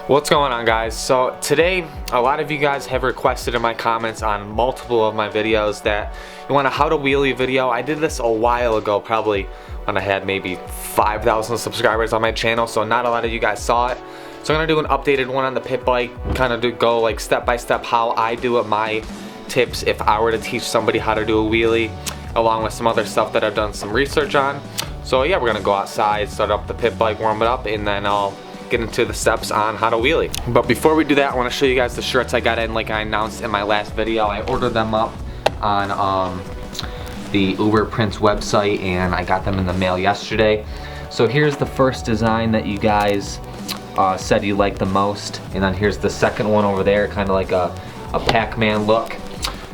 What's going on, guys? So today a lot of you guys have requested in my comments on multiple of my videos that you want a how to wheelie video. I did this a while ago, probably when I had maybe 5,000 subscribers on my channel, so not a lot of you guys saw it. So I'm gonna do an updated one on the pit bike, kind of go like step by step how I do it, my tips if I were to teach somebody how to do a wheelie, along with some other stuff that I've done some research on. So yeah, we're gonna go outside, start up the pit bike, warm it up, and then I'll get into the steps on how to wheelie. But before we do that, I want to show you guys the shirts I got in. Like I announced in my last video, I ordered them up on the EQUIPTMENT website, and I got them in the mail yesterday. So here's the first design that you guys said you liked the most, and then here's the second one over there, kind of like a Pac-Man look.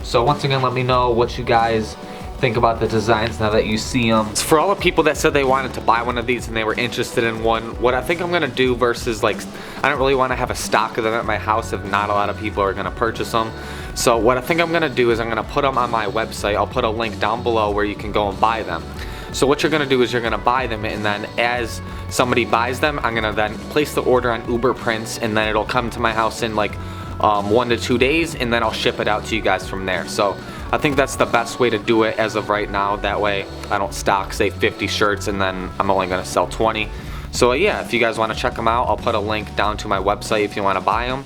So once again, let me know what you guys think about the designs now that you see them. For all the people that said they wanted to buy one of these and they were interested in one, what I think I'm gonna do versus like, I don't really want to have a stock of them at my house if not a lot of people are gonna purchase them. So what I think I'm gonna do is I'm gonna put them on my website. I'll put a link down below where you can go and buy them. So what you're gonna do is you're gonna buy them, and then as somebody buys them, I'm gonna then place the order on EQUIPTMENT, and then it'll come to my house in like 1 to 2 days, and then I'll ship it out to you guys from there. So I think that's the best way to do it as of right now. That way I don't stock, say, 50 shirts and then I'm only gonna sell 20. So yeah, if you guys wanna check them out, I'll put a link down to my website if you wanna buy them.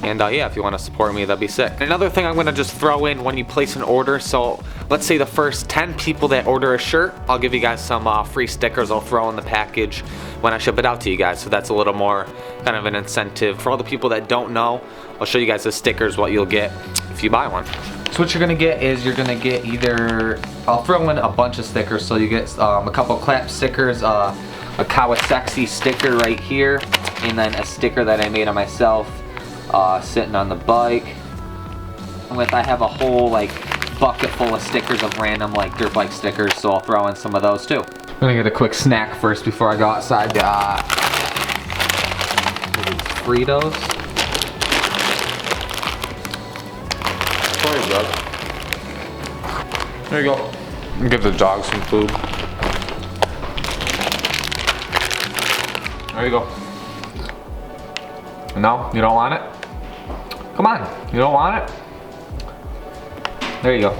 And yeah, if you wanna support me, that'd be sick. Another thing I'm gonna just throw in when you place an order, so let's say the first 10 people that order a shirt, I'll give you guys some free stickers I'll throw in the package when I ship it out to you guys. So that's a little more kind of an incentive. For all the people that don't know, I'll show you guys the stickers, what you'll get if you buy one. So what you're gonna get is you're gonna get either, I'll throw in a bunch of stickers, so you get a couple clap stickers, a Kawasaki sticker right here, and then a sticker that I made on myself sitting on the bike. I have a whole like bucket full of stickers of random like dirt bike stickers, so I'll throw in some of those too. I'm gonna get a quick snack first before I go outside. Fritos. There you go. Give the dog some food. There you go. No, you don't want it? Come on, you don't want it? There you go.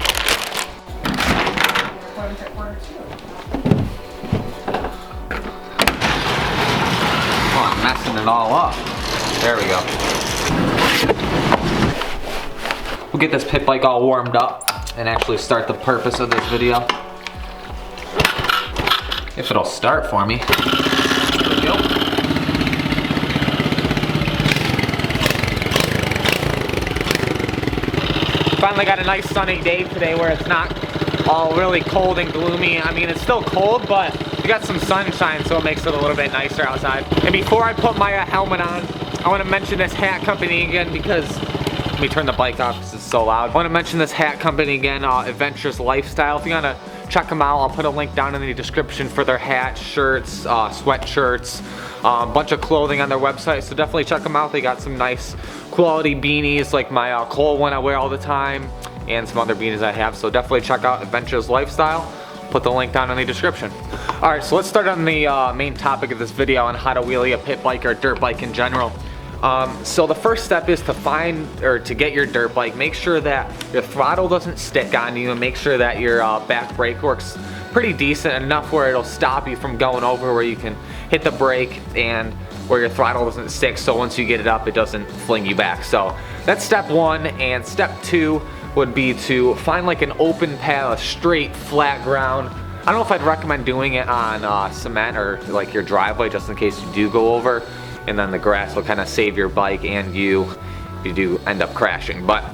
Oh, I'm messing it all up. There we go. We'll get this pit bike all warmed up and actually start the purpose of this video. If it'll start for me. There we go. Finally got a nice sunny day today where it's not all really cold and gloomy. I mean, it's still cold, but we got some sunshine, so it makes it a little bit nicer outside. And before I put my helmet on, I want to mention this hat company again because, let me turn the bike off because it's so loud. I want to mention this hat company again, Adventurous Lifestyle. If you want to check them out, I'll put a link down in the description for their hats, shirts, sweatshirts, a bunch of clothing on their website. So definitely check them out. They got some nice quality beanies like my Cole one I wear all the time, and some other beanies I have. So definitely check out Adventurous Lifestyle. Put the link down in the description. Alright, so let's start on the main topic of this video on how to wheelie a pit bike or dirt bike in general. So the first step is to find or to get your dirt bike. Make sure that your throttle doesn't stick on you, and make sure that your back brake works pretty decent enough where it'll stop you from going over, where you can hit the brake and where your throttle doesn't stick, so once you get it up it doesn't fling you back. So that's step one. And step two would be to find like an open path, a straight flat ground. I don't know if I'd recommend doing it on cement or like your driveway, just in case you do go over, and then the grass will kind of save your bike and you if you do end up crashing. But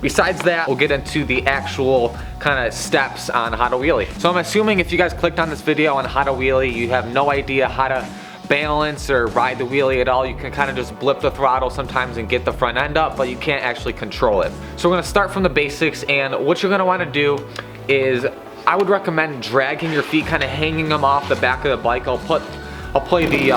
besides that, we'll get into the actual kind of steps on how to wheelie. So I'm assuming if you guys clicked on this video on how to wheelie, you have no idea how to balance or ride the wheelie at all. You can kind of just blip the throttle sometimes and get the front end up, but you can't actually control it. So we're gonna start from the basics, and what you're gonna wanna do is, I would recommend dragging your feet, kind of hanging them off the back of the bike. I'll play the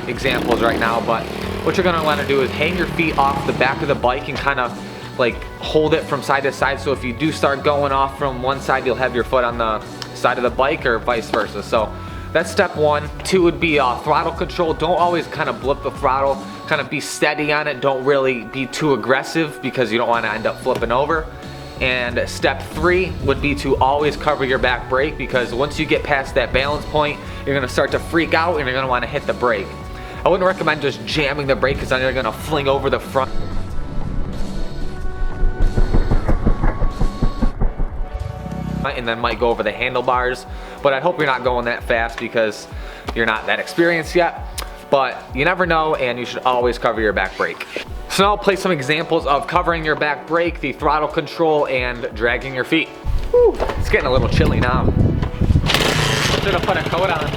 examples right now, but what you're gonna wanna do is hang your feet off the back of the bike and kind of like hold it from side to side. So if you do start going off from one side, you'll have your foot on the side of the bike, or vice versa. So that's step one. Two would be throttle control. Don't always kind of blip the throttle. kind of be steady on it. Don't really be too aggressive because you don't want to end up flipping over. And step 3 would be to always cover your back brake, because once you get past that balance point, you're gonna start to freak out and you're gonna wanna hit the brake. I wouldn't recommend just jamming the brake, because then you're gonna fling over the front. And then might go over the handlebars. But I hope you're not going that fast because you're not that experienced yet. But you never know, and you should always cover your back brake. So now I'll play some examples of covering your back brake, the throttle control, and dragging your feet. Whew, it's getting a little chilly now. Should have put a coat on.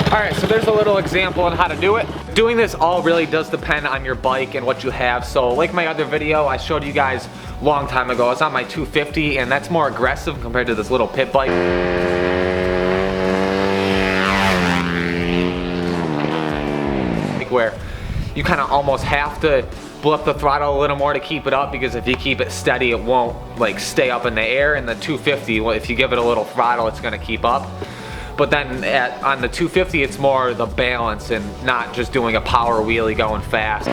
Alright, so there's a little example on how to do it. Doing this all really does depend on your bike and what you have. So like my other video I showed you guys a long time ago, it's on my 250, and that's more aggressive compared to this little pit bike. Where you kind of almost have to blow up the throttle a little more to keep it up, because if you keep it steady it won't like stay up in the air. In the 250, well, if you give it a little throttle it's going to keep up. But then on the 250, it's more the balance and not just doing a power wheelie going fast.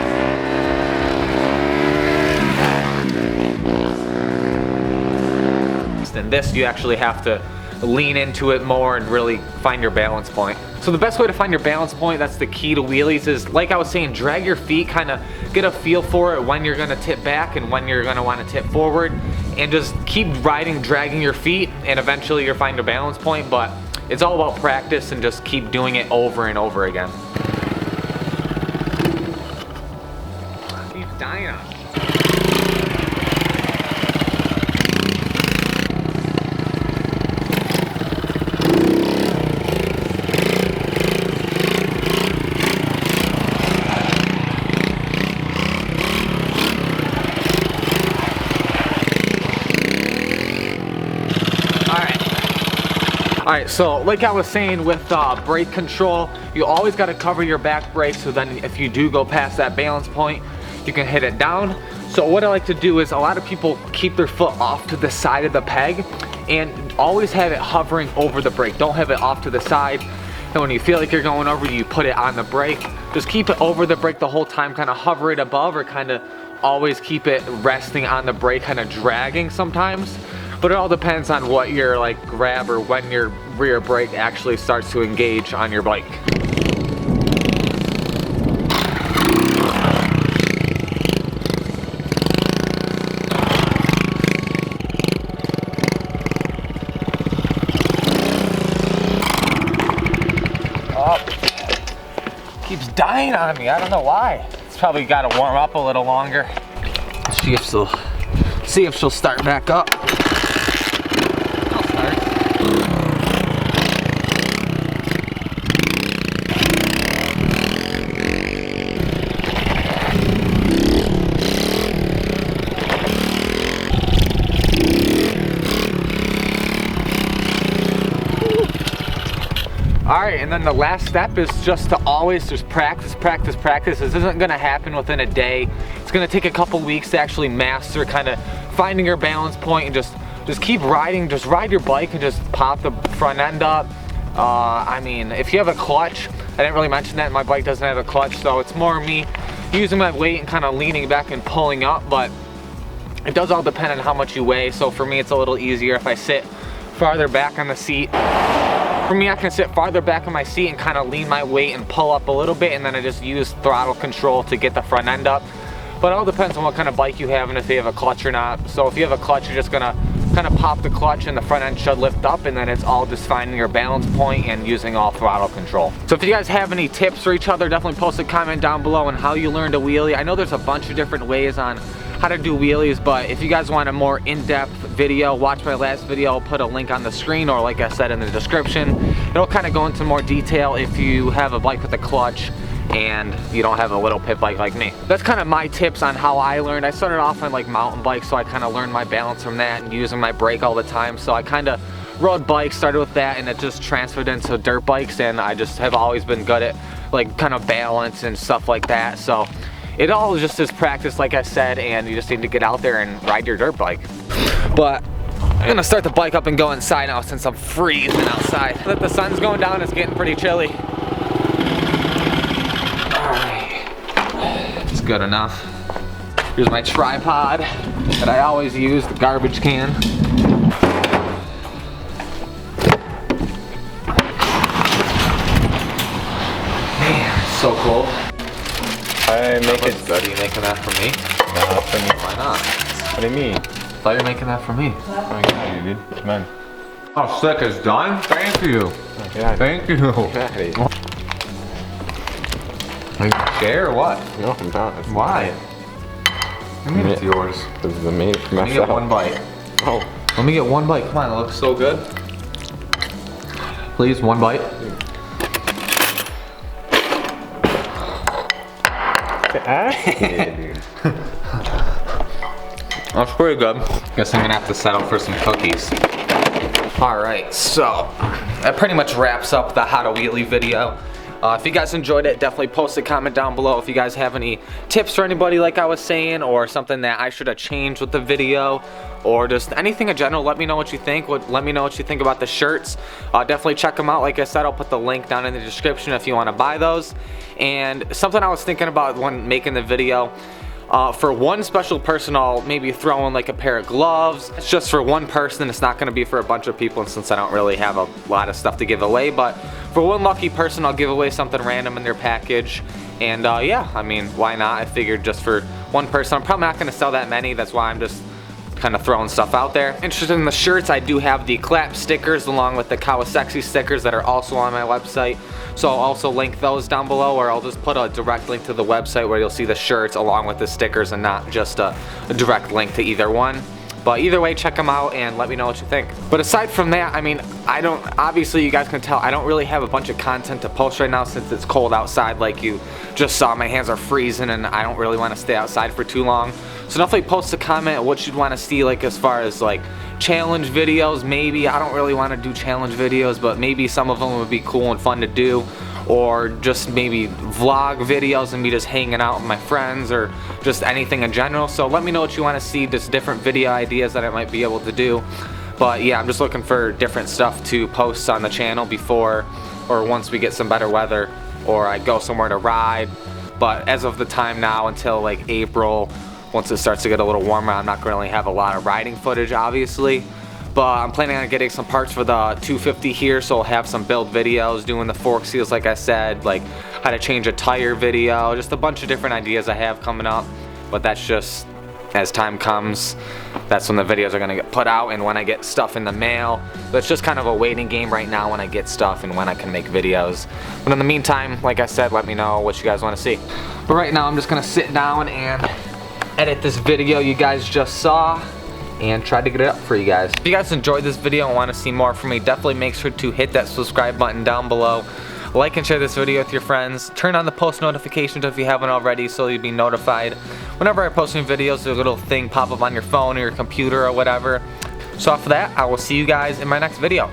And this, you actually have to lean into it more and really find your balance point. So the best way to find your balance point, that's the key to wheelies, is like I was saying, drag your feet, kind of get a feel for it when you're going to tip back and when you're going to want to tip forward, and just keep riding, dragging your feet, and eventually you'll find a balance point. But it's all about practice and just keep doing it over and over again. Keep dying on. Alright, so like I was saying with brake control, you always got to cover your back brake, so then if you do go past that balance point, you can hit it down. So what I like to do is, a lot of people keep their foot off to the side of the peg and always have it hovering over the brake. Don't have it off to the side. And when you feel like you're going over, you put it on the brake. Just keep it over the brake the whole time, kind of hover it above, or kind of always keep it resting on the brake, kind of dragging sometimes. But it all depends on what your like grab, or when your rear brake actually starts to engage on your bike. Oh, keeps dying on me. I don't know why. It's probably got to warm up a little longer. See if she'll start back up. Alright, and then the last step is just to always just practice. This isn't going to happen within a day. It's going to take a couple weeks to actually master kind of finding your balance point, and just keep riding. Just ride your bike and just pop the front end up. I mean, if you have a clutch, I didn't really mention that my bike doesn't have a clutch, so it's more me using my weight and kind of leaning back and pulling up. But it does all depend on how much you weigh. So for me, it's a little easier if I sit farther back on the seat. For me, I can sit farther back on my seat and kind of lean my weight and pull up a little bit, and then I just use throttle control to get the front end up. But it all depends on what kind of bike you have and if you have a clutch or not. So if you have a clutch, you're just gonna kind of pop the clutch and the front end should lift up, and then it's all just finding your balance point and using all throttle control. So if you guys have any tips for each other, definitely post a comment down below on how you learned to wheelie. I know there's a bunch of different ways on how to do wheelies, but if you guys want a more in-depth video, watch my last video. I'll put a link on the screen, or like I said in the description. It'll kind of go into more detail if you have a bike with a clutch and you don't have a little pit bike like me. That's kind of my tips on how I learned. I started off on like mountain bikes, so I kind of learned my balance from that and using my brake all the time. So I kind of rode bikes, started with that, and it just transferred into dirt bikes, and I just have always been good at like kind of balance and stuff like that. So it all just is practice, like I said, and you just need to get out there and ride your dirt bike. But I'm gonna start the bike up and go inside now since I'm freezing outside. That the sun's going down, it's getting pretty chilly. Alright, it's good enough. Here's my tripod that I always use, the garbage can. Man, it's so cold. I make it. Good. Are you making that for me? No, why not? what do you mean? I thought you were making that for me. Oh yeah, you did. Come on. Oh, sick is done? Thank you. Yeah. Thank you. Daddy. Are you gonna share or what? No, I'm not. It's Why? I mean, it's yours. This is made for Let me get one bite. Oh. Let me get one bite. Come on, it looks so good. Please, one bite. Dude. That's pretty good. Guess I'm gonna have to settle for some cookies. Alright, so that pretty much wraps up the how to wheelie video. If you guys enjoyed it, definitely post a comment down below if you guys have any tips for anybody like I was saying, or something that I should have changed with the video, or just anything in general. Let me know what you think. Let me know what you think about the shirts. Definitely check them out. Like I said, I'll put the link down in the description if you want to buy those. And something I was thinking about when making the video, for one special person, I'll maybe throw in like a pair of gloves. It's just for one person. It's not going to be for a bunch of people, and since I don't really have a lot of stuff to give away, but for one lucky person, I'll give away something random in their package. And yeah, I mean, why not? I figured just for one person. I'm probably not going to sell that many. That's why I'm just kind of throwing stuff out there. Interested in the shirts, I do have the clap stickers along with the Kawasaki stickers that are also on my website. So I'll also link those down below, or I'll just put a direct link to the website where you'll see the shirts along with the stickers and not just a direct link to either one. But either way, check them out and let me know what you think. But aside from that, I mean, obviously you guys can tell, I don't really have a bunch of content to post right now since it's cold outside. Like you just saw, my hands are freezing and I don't really want to stay outside for too long. So definitely post a comment what you'd want to see, like as far as like challenge videos. Maybe I don't really want to do challenge videos, but maybe some of them would be cool and fun to do. Or just maybe vlog videos and me just hanging out with my friends, or just anything in general. So let me know what you want to see, just different video ideas that I might be able to do. But yeah, I'm just looking for different stuff to post on the channel before or once we get some better weather, or I go somewhere to ride. But as of the time now until like April, once it starts to get a little warmer, I'm not going to really have a lot of riding footage, obviously. But I'm planning on getting some parts for the 250 here, so I'll have some build videos, doing the fork seals like I said, like how to change a tire video, just a bunch of different ideas I have coming up. But that's just, as time comes, that's when the videos are gonna get put out and when I get stuff in the mail. That's just kind of a waiting game right now when I get stuff and when I can make videos. But in the meantime, like I said, let me know what you guys wanna see. But right now I'm just gonna sit down and edit this video you guys just saw and try to get it up for you guys. If you guys enjoyed this video and want to see more from me, definitely make sure to hit that subscribe button down below. Like and share this video with your friends. Turn on the post notifications if you haven't already, so you'll be notified whenever I post new videos. There's a little thing pop up on your phone or your computer or whatever. So after that, I will see you guys in my next video.